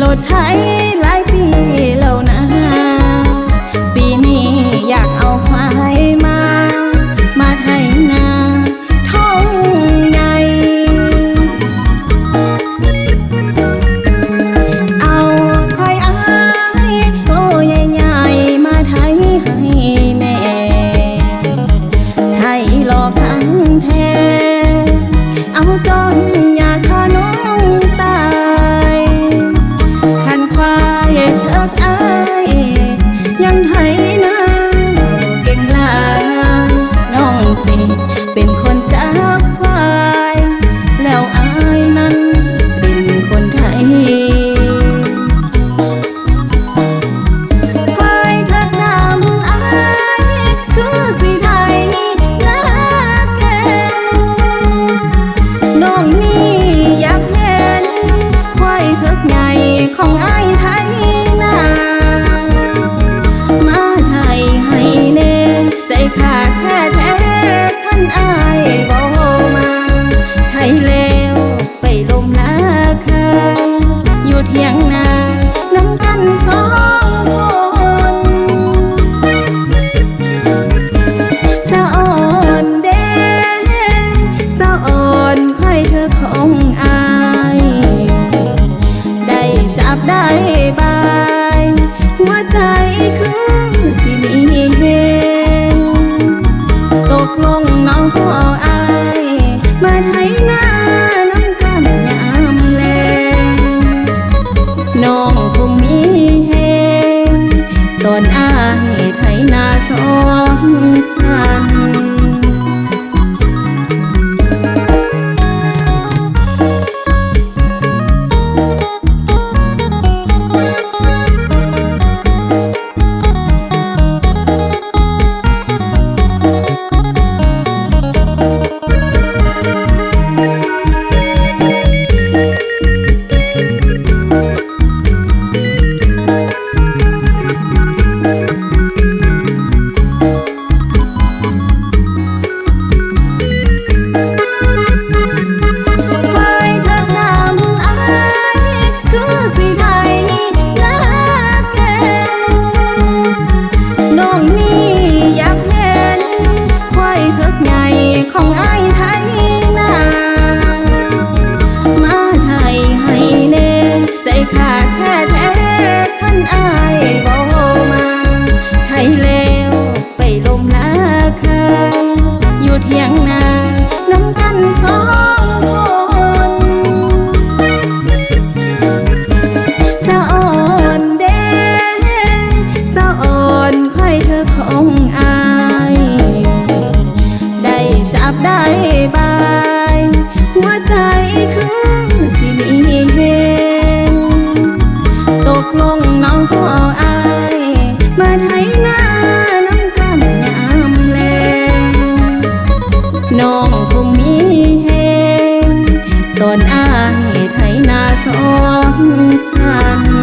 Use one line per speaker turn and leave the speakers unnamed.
รถไถหลายปีแล้วนะปีนี้อยากเอาควายมาไถนาท้องใหญ่เอาควายอ้ายโตใหญ่ๆมาไถให้แน่ไถหลอกทั้งแท้เอาจนอยากฆ่าน้องตายคันควายเถิกอ้ายยังไถนาเก่งหลายน้องสิเป็นคนจับควายแล้วอ้ายนั้นเป็นคนไถควายเถิกดำอ้ายคือสิไถนาเก่งน้องนี่อยากเห็นควายเถิกใหญ่ของอ้ายไถนามาไถให้แน่ใจขาดแท้คันอ้ายบ่มาไถแล้วไปลมราคาอยู่เถียงนาน้ำกันสองคนสะอ่อนเด้สะอ่อนควายเธอของอ้ายได้จับได้บายหัวใจคือสิมีเฮงตกลงน้องขออายมาไถนาน้ำกันยามแลงน้องคงมีเฮงตอนอายไถนาสองพันของอ้ายไถนามาไถให้แน่ใจขาดแท้คันอ้ายบ่มาไถแล้วไปลมราคาอยู่เถียงนาน้ำกันสองคนสะอ่อนเด้สะอ่อนควายเธอของอ้ายได้จับได้บายหัวใจคือสิมีเฮงตกลงน้องขออายมาไถนาน้ำกันยามแลงน้องคงมีเฮงตอนอายไถนาสองพัน